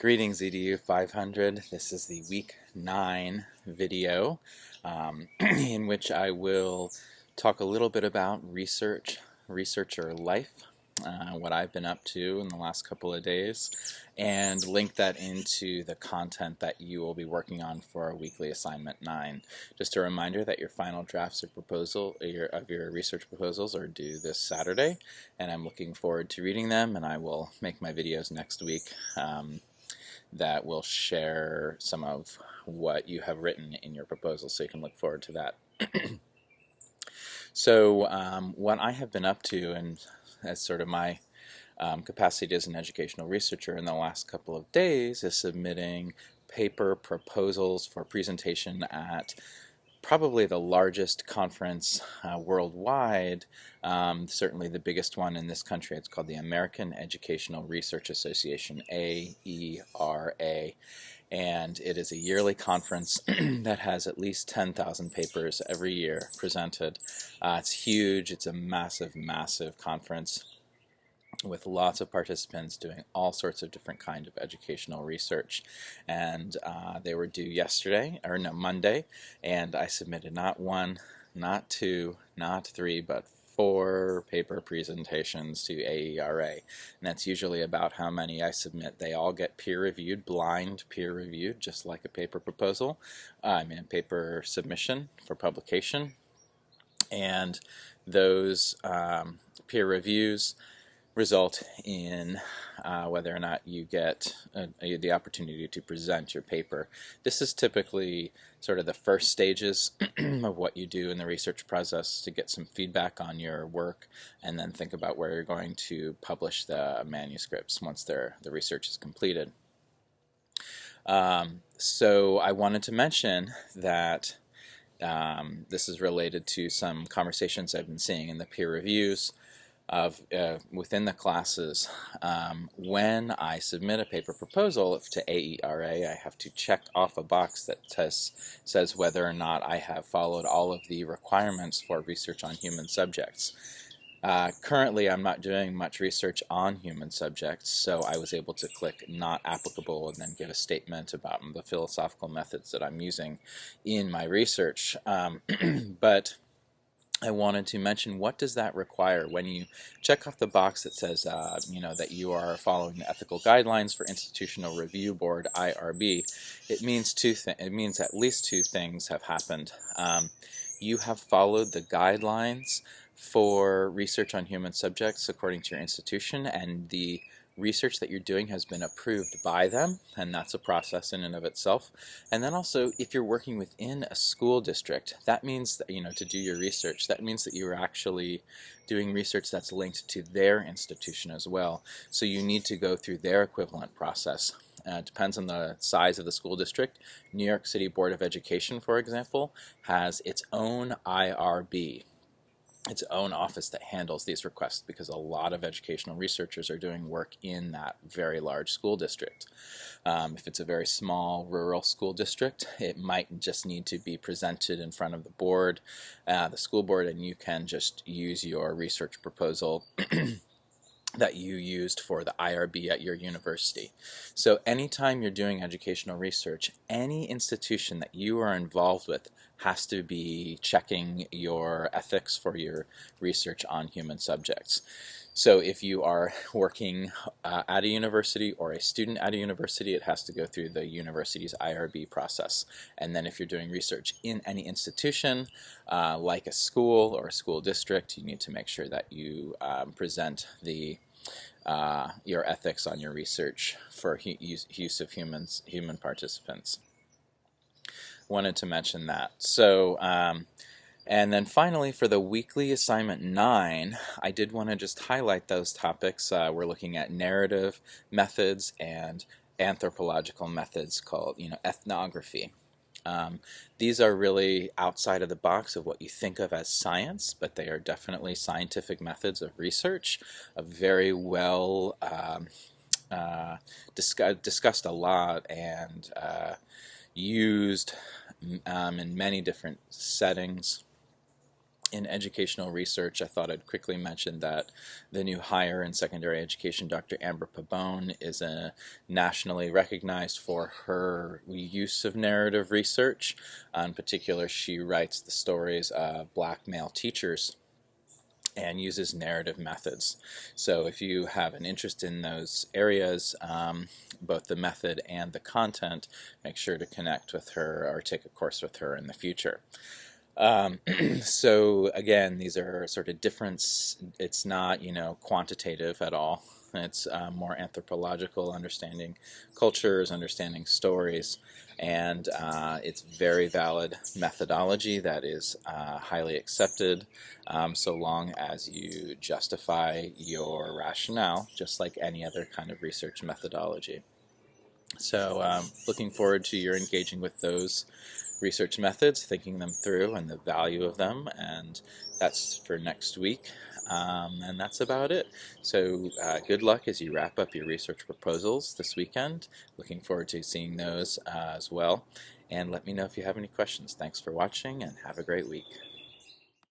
Greetings EDU 500. This is the week 9 video in which I will talk a little bit about researcher life, what I've been up to in the last couple of days, and link that into the content that you will be working on for weekly assignment 9. Just a reminder that your final drafts of your research proposals are due this Saturday, and I'm looking forward to reading them, and I will make my videos next week that will share some of what you have written in your proposal, so you can look forward to that. So what I have been up to, and as sort of my capacity as an educational researcher in the last couple of days, is submitting paper proposals for presentation at probably the largest conference worldwide, certainly the biggest one in this country. It's called the American Educational Research Association, AERA, and it is a yearly conference that has at least 10,000 papers every year presented. It's huge. It's a massive, massive conference with lots of participants doing all sorts of different kind of educational research, and they were due Monday, and I submitted not one, not two, not three, but 4 paper presentations to AERA, and that's usually about how many I submit. They all get peer-reviewed, blind peer-reviewed, just like a paper proposal, a paper submission for publication, and those peer reviews result in whether or not you get the opportunity to present your paper. This is typically sort of the first stages of what you do in the research process to get some feedback on your work, and then think about where you're going to publish the manuscripts once the research is completed. So I wanted to mention that this is related to some conversations I've been seeing in the peer reviews of within the classes. When I submit a paper proposal to AERA, I have to check off a box that says whether or not I have followed all of the requirements for research on human subjects. Currently, I'm not doing much research on human subjects, so I was able to click not applicable and then give a statement about the philosophical methods that I'm using in my research. But I wanted to mention, what does that require when you check off the box that says that you are following the ethical guidelines for Institutional Review Board, IRB. It means it means at least 2 things have happened. You have followed the guidelines for research on human subjects according to your institution, and the research that you're doing has been approved by them, and that's a process in and of itself. And then also, if you're working within a school district, that means that, to do your research, that means that you're actually doing research that's linked to their institution as well. So you need to go through their equivalent process. It depends on the size of the school district. New York City Board of Education, for example, has its own IRB, its own office that handles these requests, because a lot of educational researchers are doing work in that very large school district. If it's a very small rural school district, it might just need to be presented in front of the board, the school board, and you can just use your research proposal that you used for the IRB at your university. So anytime you're doing educational research, any institution that you are involved with has to be checking your ethics for your research on human subjects. So if you are working at a university or a student at a university, it has to go through the university's IRB process. And then if you're doing research in any institution, like a school or a school district, you need to make sure that you present your ethics on your research for use of human participants. Wanted to mention that. So, and then finally, for the weekly assignment 9, I did want to just highlight those topics. We're looking at narrative methods and anthropological methods called, ethnography. These are really outside of the box of what you think of as science, but they are definitely scientific methods of research, very well discussed a lot and used in many different settings. in educational research, I thought I'd quickly mention that the new hire in secondary education, Dr. Amber Pabon, is nationally recognized for her use of narrative research. In particular, she writes the stories of black male teachers and uses narrative methods. So if you have an interest in those areas, both the method and the content, make sure to connect with her or take a course with her in the future. So again, these are sort of different. It's not, quantitative at all. It's more anthropological, understanding cultures, understanding stories, and it's very valid methodology that is highly accepted, so long as you justify your rationale, just like any other kind of research methodology. So looking forward to your engaging with those research methods, thinking them through and the value of them, and that's for next week. And that's about it. So good luck as you wrap up your research proposals this weekend. Looking forward to seeing those as well. And let me know if you have any questions. Thanks for watching and have a great week.